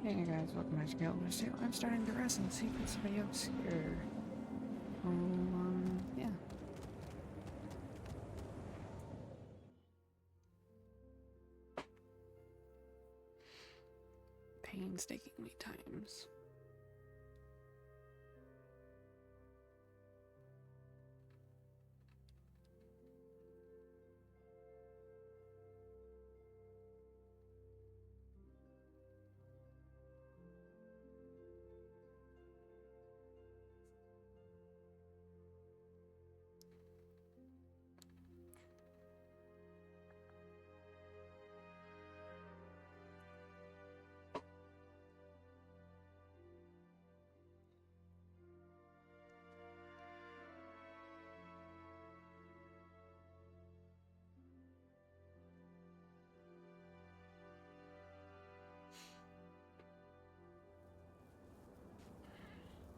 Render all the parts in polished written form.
Hey guys, welcome back to Guild 2. I'm starting Duress and Secrets of a Obscure. Yeah. Painstakingly times.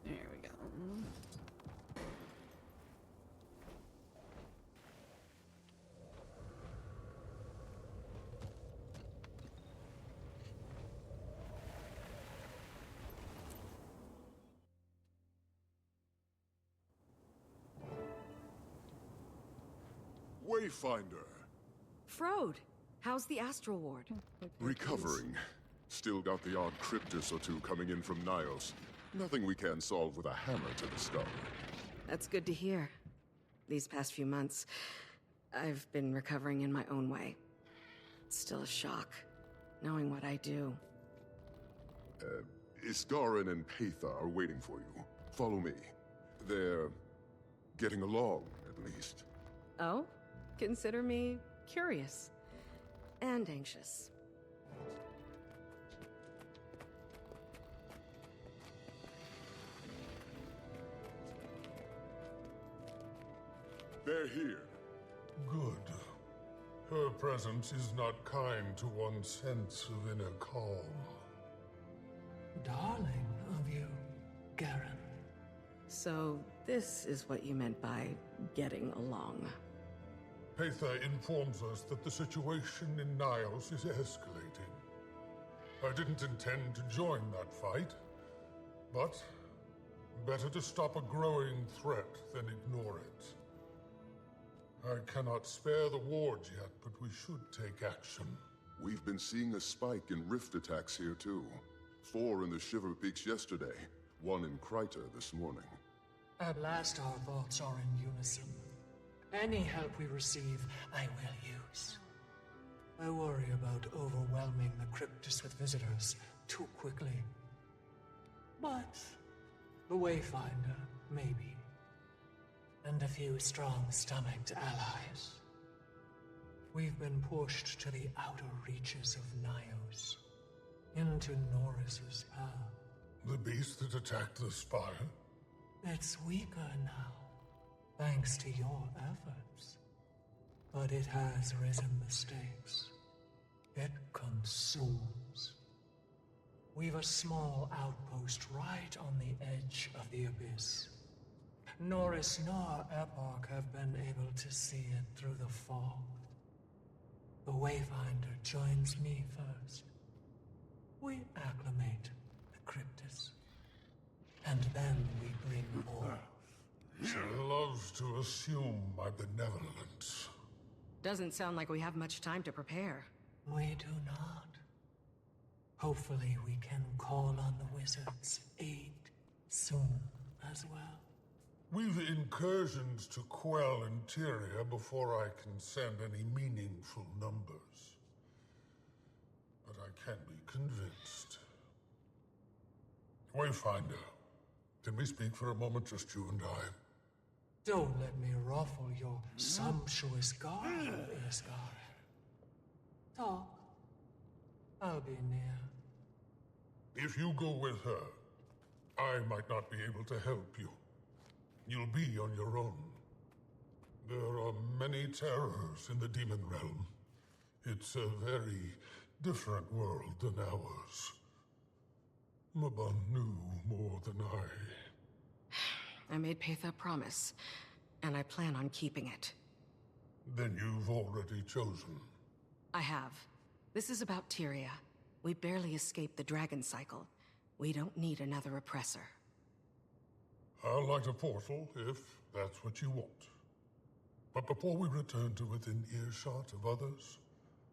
There we go. Wayfinder. Frode, how's the Astral Ward? Recovering. Still got the odd cryptus or two coming in from Niles. Nothing we can't solve with a hammer to the skull. That's good to hear. These past few months, I've been recovering in my own way. It's still a shock, knowing what I do. Iskarin and Patha are waiting for you. Follow me. They're getting along, at least. Oh? Consider me curious. And anxious. They're here. Good. Her presence is not kind to one's sense of inner calm. Darling of you, Garen. So, this is what you meant by getting along. Patha informs us that the situation in Niles is escalating. I didn't intend to join that fight, but better to stop a growing threat than ignore it. I cannot spare the ward yet, but we should take action. We've been seeing a spike in rift attacks here, too. 4 in the Shiver Peaks yesterday, 1 in Kryta this morning. At last our thoughts are in unison. Any help we receive, I will use. I worry about overwhelming the Cryptus with visitors too quickly. But the Wayfinder, maybe. And a few strong-stomached allies. We've been pushed to the outer reaches of Nios, into Norris's path. The beast that attacked the spire? It's weaker now, thanks to your efforts. But it has risen the stakes. It consumes. We've a small outpost right on the edge of the abyss. Norris nor Epoch have been able to see it through the fog. The Wayfinder joins me first. We acclimate the Cryptus. And then we bring more. She loves to assume my benevolence. Doesn't sound like we have much time to prepare. We do not. Hopefully we can call on the wizard's aid soon as well. We've incursions to quell interior before I can send any meaningful numbers. But I can't be convinced. Wayfinder, can we speak for a moment, just you and I? Don't let me ruffle your sumptuous garden, Iskar. Talk. I'll be near. If you go with her, I might not be able to help you. You'll be on your own. There are many terrors in the demon realm. It's a very different world than ours. Mabon knew more than I. I made Patha a promise, and I plan on keeping it. Then you've already chosen. I have. This is about Tyria. We barely escaped the dragon cycle. We don't need another oppressor. I'll light a portal if that's what you want. But before we return to within earshot of others,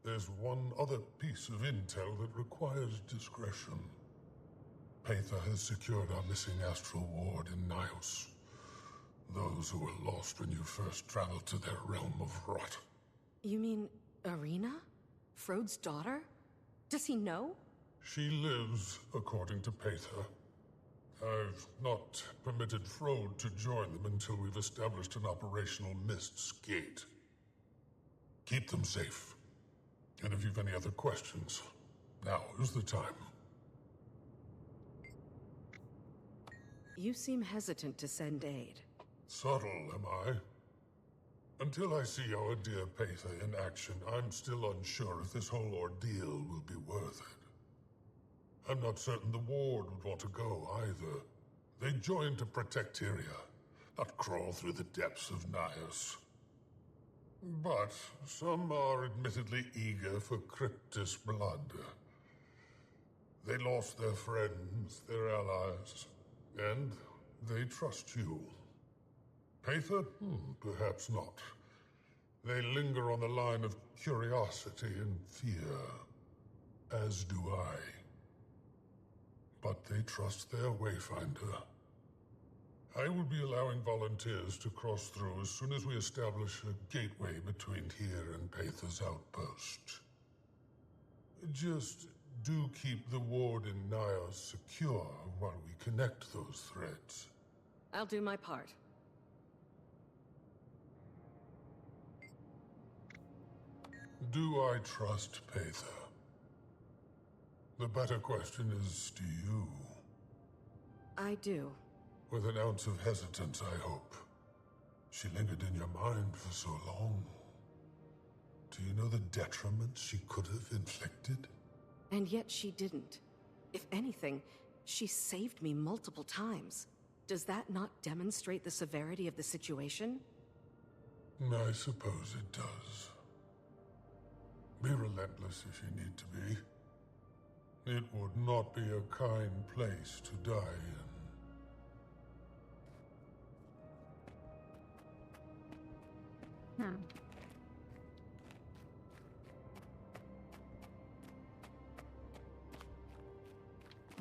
there's one other piece of intel that requires discretion. Paitha has secured our missing astral ward in Nios. Those who were lost when you first traveled to their realm of rot. You mean Arena? Frode's daughter? Does he know? She lives, according to Paitha. I've not permitted Frode to join them until we've established an operational Mist's Gate. Keep them safe. And if you've any other questions, now is the time. You seem hesitant to send aid. Subtle, am I? Until I see our dear Paitha in action, I'm still unsure if this whole ordeal will be worth it. I'm not certain the Ward would want to go, either. They joined to protect Tyria, not crawl through the depths of Nios. But some are admittedly eager for Cryptus blood. They lost their friends, their allies, and they trust you. Paitha? Perhaps not. They linger on the line of curiosity and fear, as do I. But they trust their Wayfinder. I will be allowing volunteers to cross through as soon as we establish a gateway between here and Paitha's outpost. Just do keep the ward in Nios secure while we connect those threads. I'll do my part. Do I trust Paitha? The better question is, do you? I do. With an ounce of hesitance, I hope. She lingered in your mind for so long. Do you know the detriment she could have inflicted? And yet she didn't. If anything, she saved me multiple times. Does that not demonstrate the severity of the situation? I suppose it does. Be relentless if you need to be. It would not be a kind place to die in.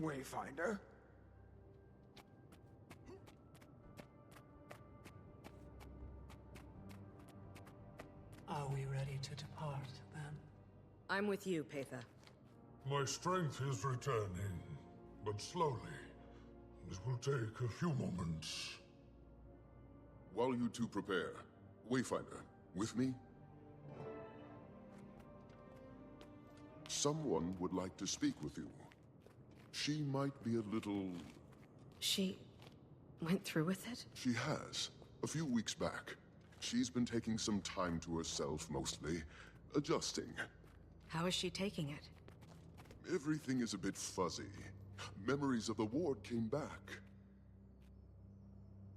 Wayfinder? Are we ready to depart, then? I'm with you, Paitha. My strength is returning, but slowly. It will take a few moments. While you two prepare, Wayfinder, with me? Someone would like to speak with you. She might be a little... She went through with it? She has. A few weeks back. She's been taking some time to herself, mostly. Adjusting. How is she taking it? Everything is a bit fuzzy. Memories of the ward came back.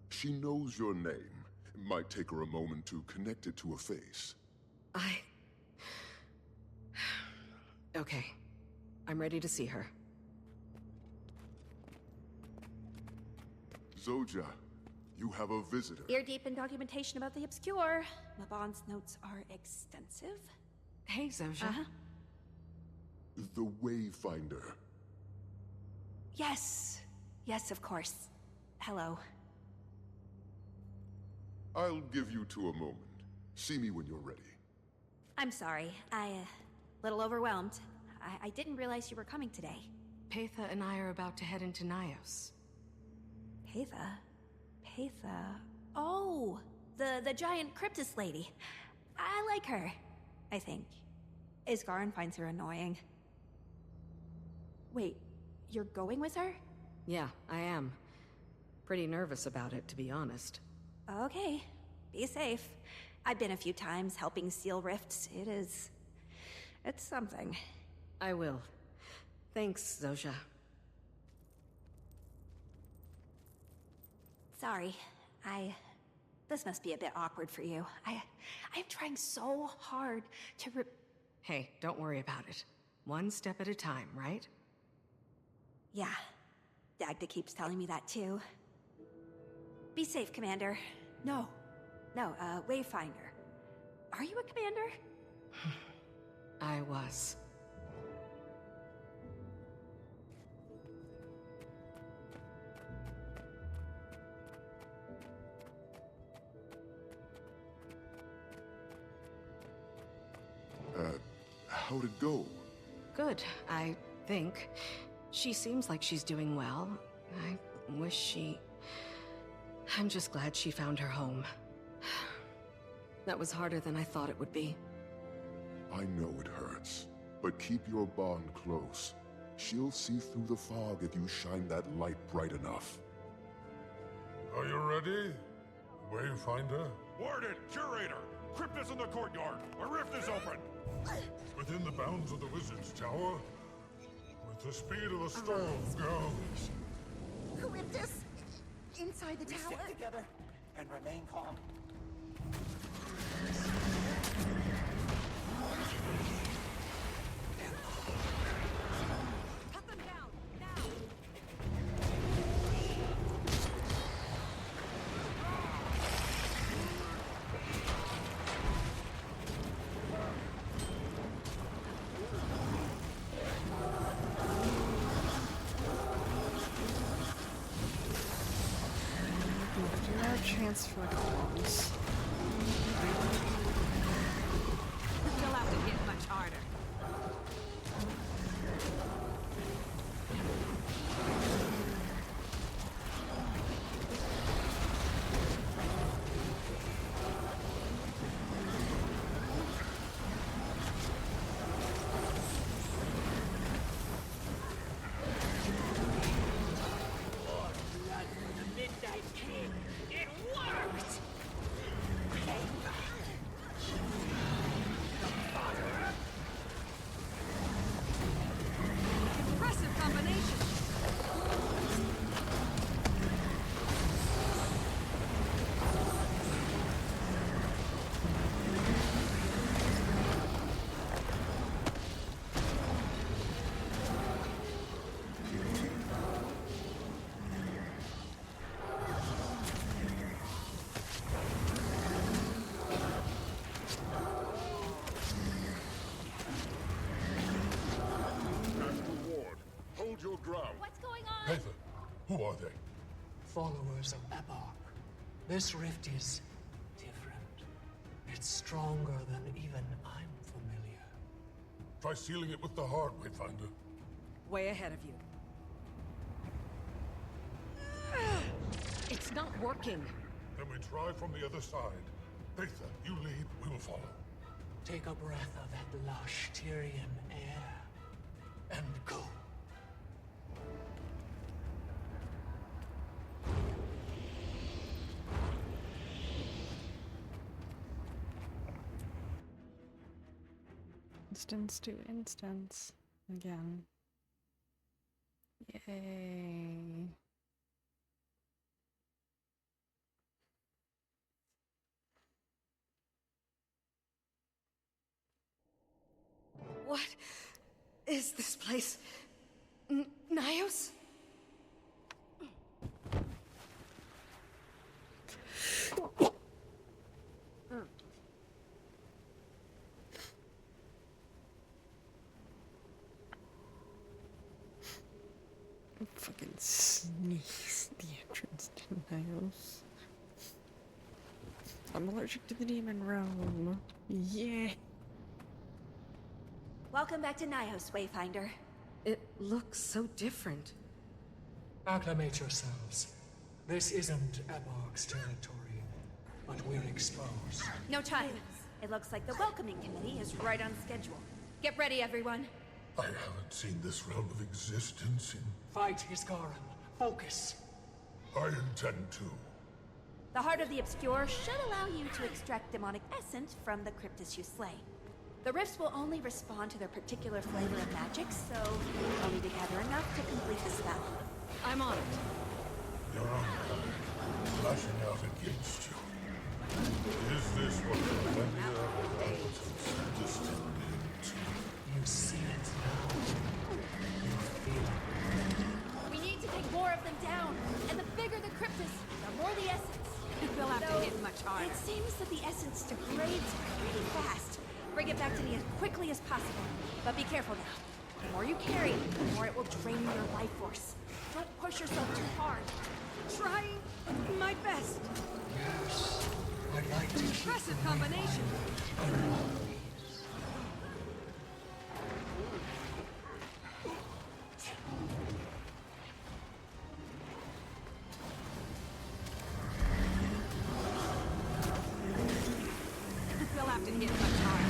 She knows your name. It might take her a moment to connect it to a face. Okay. I'm ready to see her. Zoja, you have a visitor. Ear deep in documentation about the obscure. Mabon's notes are extensive. Hey, Zoja. The Wayfinder. Yes. Yes, of course. Hello. I'll give you two a moment. See me when you're ready. I'm sorry. Little overwhelmed. I didn't realize you were coming today. Paitha and I are about to head into Nios. Paitha? Oh! The giant Cryptus lady. I like her, I think. Isgarin finds her annoying. Wait, you're going with her? Yeah, I am. Pretty nervous about it, to be honest. Okay, be safe. I've been a few times helping seal rifts. It's something. I will. Thanks, Zoja. Sorry, this must be a bit awkward for you. I'm trying so hard to Hey, don't worry about it. One step at a time, right? Yeah. Dagda keeps telling me that too. Be safe, Commander. No, Wayfinder. Are you a commander? I was. How'd it go? Good, I think. She seems like she's doing well. I wish she... I'm just glad she found her home. That was harder than I thought it would be. I know it hurts, but keep your bond close. She'll see through the fog if you shine that light bright enough. Are you ready, Wayfinder? Warden, Curator! Crypt is in the courtyard! A rift is open! Within the bounds of the Wizard's Tower? With the speed of a storm, go! Charybdis! Inside the tower? Stick together and remain calm. Cut them down, now! Do our transfer calls. You'll have to hit much harder. Impressive combination. Master Ward, hold your ground. What's going on? Nathan, who are they? Followers of Epoch. This rift is different. It's stronger than even I'm familiar. Try sealing it with the heart, Wayfinder. Way ahead of you. It's not working. Then we try from the other side. Patha, you lead, we will follow. Take a breath of that lush Tyrian air and go. Instance to instance. Again. Yay. What is this place? Nios? Fucking sneeze the entrance to Nios. I'm allergic to the demon realm. Yeah. Welcome back to Nios, Wayfinder. It looks so different. Acclimate yourselves. This isn't Epoch's territory, but we're exposed. No time. It looks like the welcoming committee is right on schedule. Get ready, everyone. I haven't seen this realm of existence in... Fight, Isgaran. Focus. I intend to. The Heart of the Obscure should allow you to extract demonic essence from the cryptis you slay. The rifts will only respond to their particular flavor of magic, so you'll need to gather enough to complete the spell. I'm on it. Your honor, lashing out against you. Is this what the Millennia of Competence destined him to? You see it now. You feel it. We need to take more of them down. And the bigger the cryptus, the more the essence. We'll have to hit much harder. It seems that the essence degrades pretty fast. Bring it back to me as quickly as possible. But be careful now. The more you carry, the more it will drain your life force. Don't push yourself too hard. Trying my best. Yes, I'd like to keep Impressive the combination. Wayfinder in one piece. We'll have to hit much harder.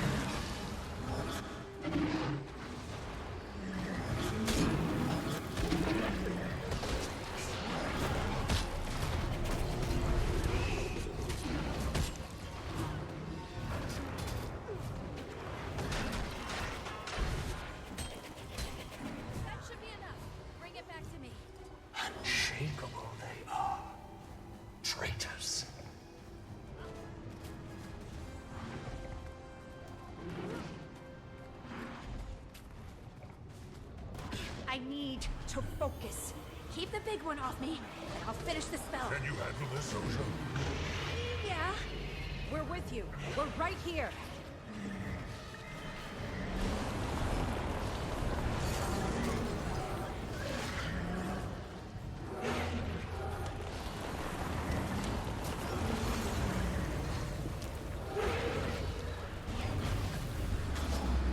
That should be enough. Bring it back to me. Unshakable they are. Traitors. I need to focus. Keep the big one off me, and I'll finish the spell. Can you handle this, Ocean? Yeah. We're with you. We're right here.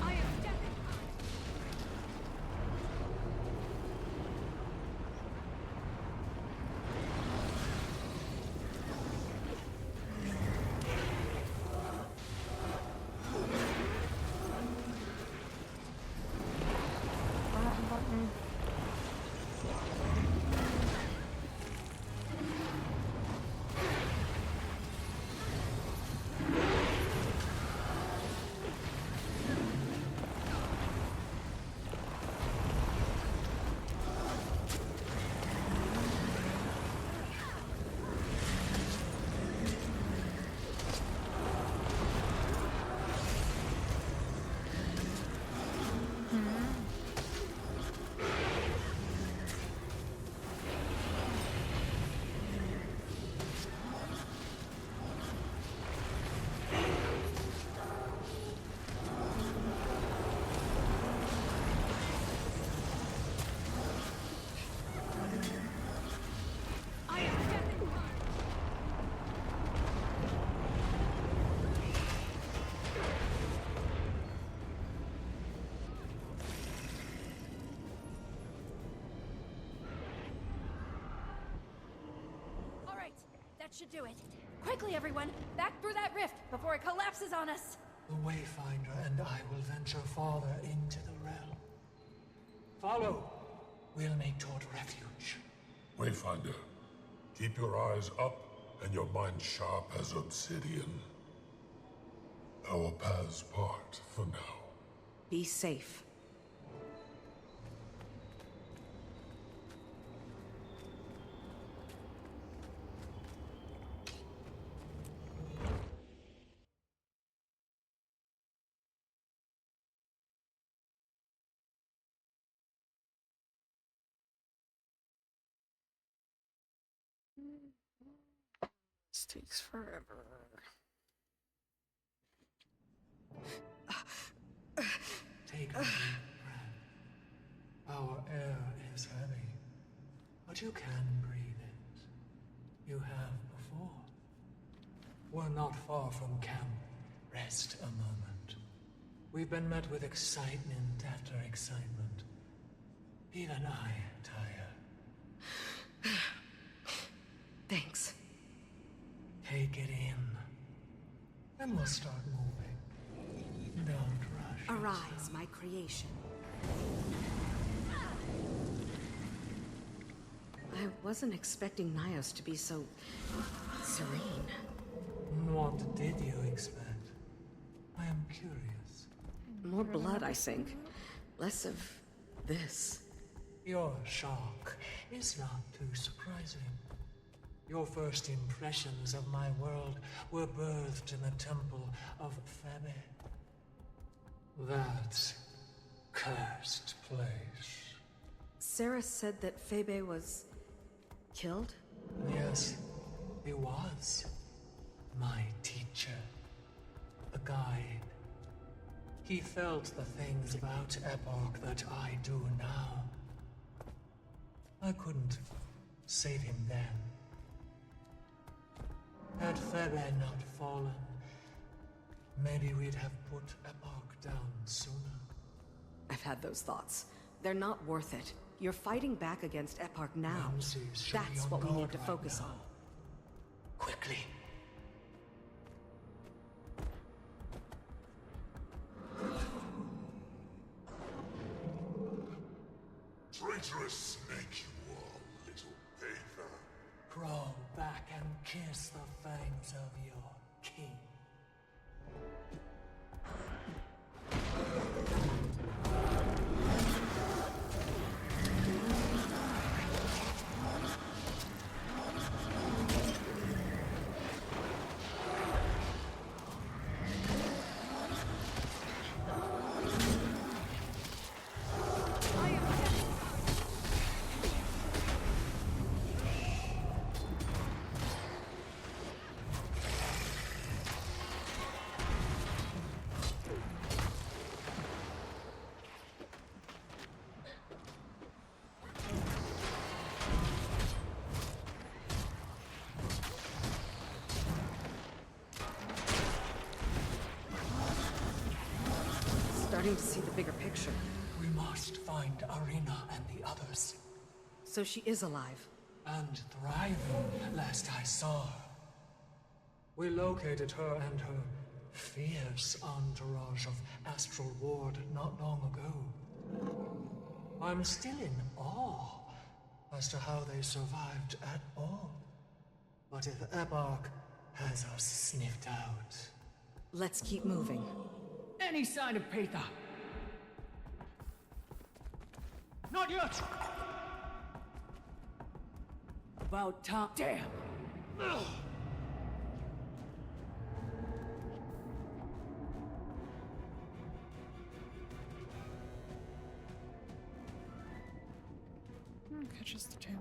I am dead. I am dead. All right, that should do it. Quickly, everyone, back through that rift before it collapses on us. The Wayfinder and I will venture farther into the realm. Follow. We'll make toward refuge. Wayfinder, keep your eyes up and your mind sharp as obsidian. Our paths part for now. Be safe. This takes forever. Take a deep breath. Our air is heavy, but you can breathe it. You have before. We're not far from camp. Rest a moment. We've been met with excitement after excitement. Even I tire. Thanks. Take it in. Then we'll start moving. Don't rush. Arise, my creation. I wasn't expecting Nyos to be so serene. What did you expect? I am curious. More blood, I think. Less of this. Your shock is not too surprising. Your first impressions of my world were birthed in the temple of Febe. That cursed place. Sarah said that Febe was killed? Yes, he was. My teacher. A guide. He felt the things about Epoch that I do now. I couldn't save him then. Had Febe not fallen, maybe we'd have put Epoch down sooner. I've had those thoughts. They're not worth it. You're fighting back against Epoch now. Ramses should be That's on what we guard need to right focus now. on. Quickly. Traitorous snake you are, little Aether. Crawl back and kiss the fangs of your king. Starting to see the bigger picture. We must find Arena and the others. So she is alive. And thriving, last I saw her. We located her and her fierce entourage of Astral Ward not long ago. I'm still in awe as to how they survived at all. But if Epoch has us sniffed out... Let's keep moving. Any sign of Paetha? Not yet! About time. Damn! Ugh. Catches the tail.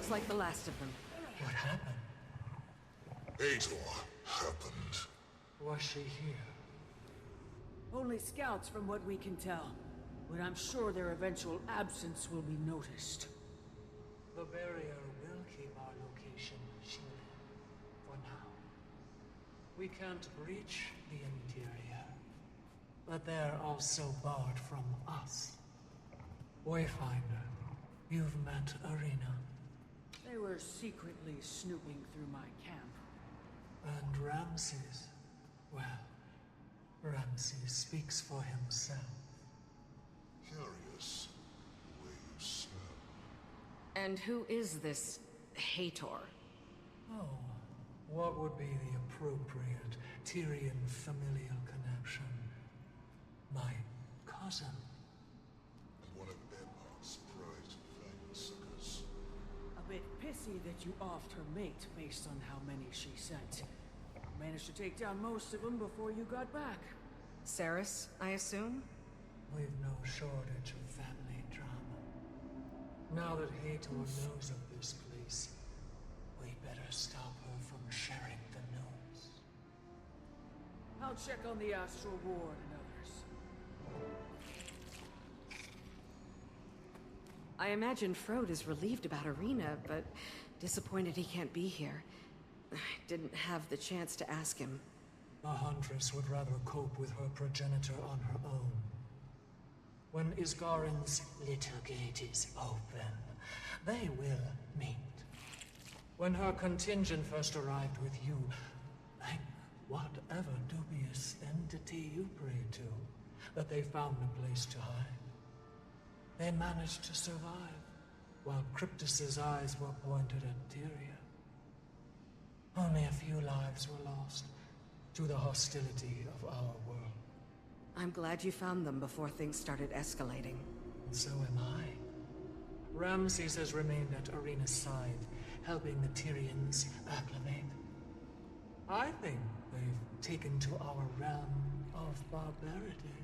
Looks like the last of them. What happened? Hator happened. Was she here? Only scouts from what we can tell. But I'm sure their eventual absence will be noticed. The barrier will keep our location shielded. For now. We can't breach the interior. But they're also barred from us. Wayfinder, you've met Arena. They were secretly snooping through my camp. And Ramses, well, Ramses speaks for himself. Curious the way you smell. And who is this Hator? Oh, what would be the appropriate Tyrian familial connection? My cousin. And one of Edmond's prized fang-suckers. A bit pissy that you offed her mate based on how many she sent. Managed to take down most of them before you got back. Saris, I assume? We've no shortage of family drama. Now that Hator knows of this place, we better stop her from sharing the news. I'll check on the Astral Ward and others. I imagine Frode is relieved about Arena, but disappointed he can't be here. I didn't have the chance to ask him. The Huntress would rather cope with her progenitor on her own. When Isgarin's little gate is open, they will meet. When her contingent first arrived with you, thank whatever dubious entity you pray to, that they found a place to hide. They managed to survive, while Cryptus's eyes were pointed at Tyria. Only a few lives were lost to the hostility of our world. I'm glad you found them before things started escalating. And so am I. Ramses has remained at Arena's side, helping the Tyrians acclimate. I think they've taken to our realm of barbarity.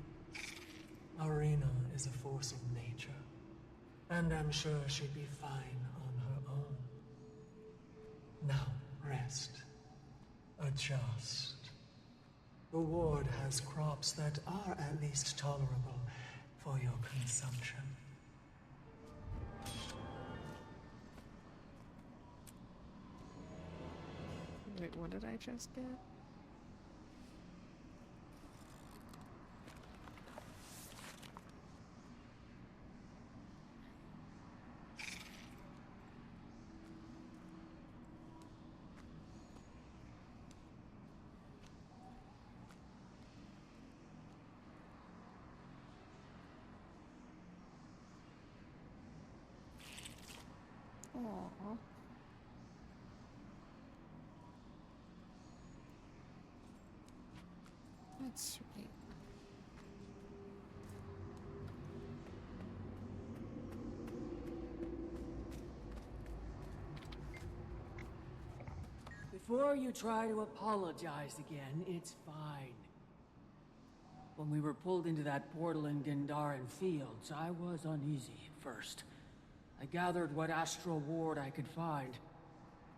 Arena is a force of nature, and I'm sure she'd be fine on her own. Now, rest. Adjust. The ward has crops that are at least tolerable for your consumption. Wait, what did I just get? Aww. That's sweet. Before you try to apologize again, it's fine. When we were pulled into that portal in Gindaran Fields, I was uneasy at first. I gathered what astral ward I could find.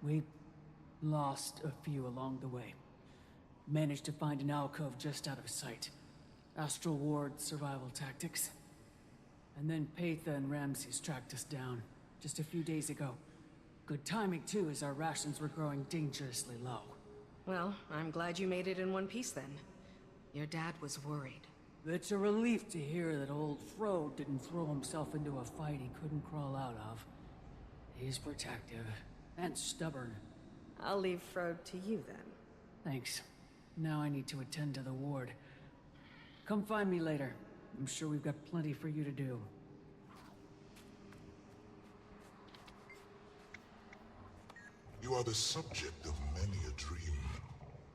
We lost a few along the way. Managed to find an alcove just out of sight. Astral ward survival tactics. And then Paitha and Ramses tracked us down, just a few days ago. Good timing too, as our rations were growing dangerously low. Well, I'm glad you made it in one piece then. Your dad was worried. It's a relief to hear that old Frode didn't throw himself into a fight he couldn't crawl out of. He's protective, and stubborn. I'll leave Frode to you then. Thanks. Now I need to attend to the ward. Come find me later. I'm sure we've got plenty for you to do. You are the subject of many a dream.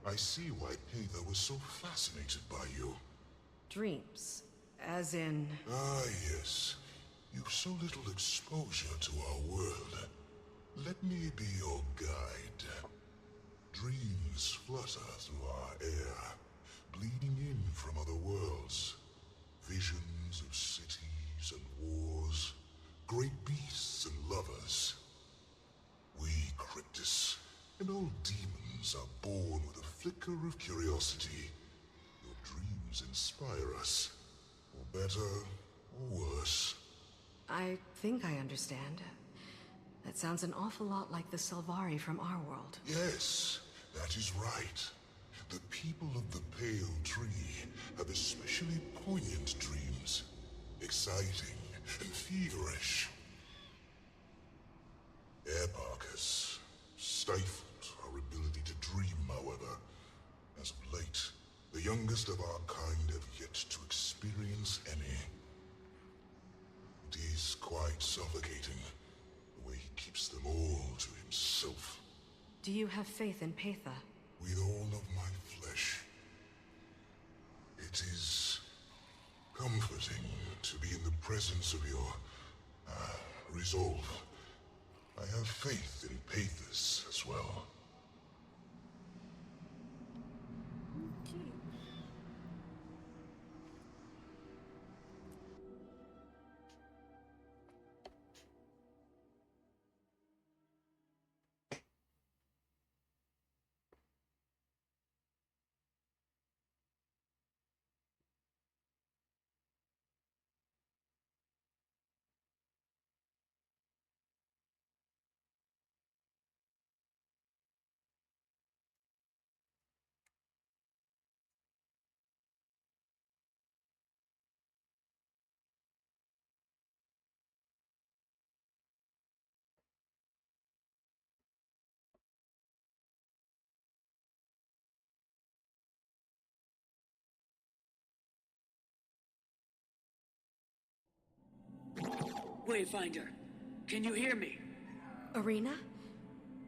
I see why Paitha was so fascinated by you. Dreams. As in... Ah, yes. You've so little exposure to our world. Let me be your guide. Dreams flutter through our air, bleeding in from other worlds. Visions of cities and wars, great beasts and lovers. flicker of curiosity. Your dreams inspire us. For better or worse. I think I understand. That sounds an awful lot like the Silvari from our world. Yes, that is right. The people of the Pale Tree have especially poignant dreams. Exciting and feverish. Airpark has stifled our ability to dream, however. As of late, the youngest of our kind have yet to experience any. It is quite suffocating, the way he keeps them all to himself. Do you have faith in Paitha? With all of my flesh. It is comforting to be in the presence of your resolve. I have faith in Paithas as well. Wayfinder, can you hear me? Arena?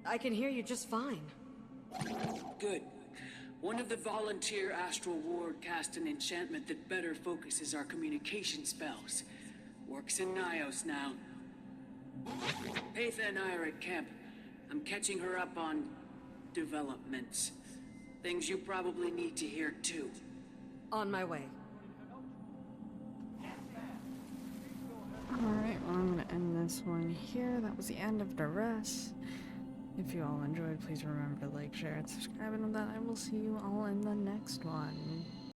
I can hear you just fine. Good. One of the volunteer Astral Ward cast an enchantment that better focuses our communication spells. Works in Nyos now. Paitha and I are at camp. I'm catching her up on developments. Things you probably need to hear too. On my way. Alright, well, I'm gonna end this one here. That was the end of Duress. If you all enjoyed, please remember to like, share, and subscribe, and with that, I will see you all in the next one.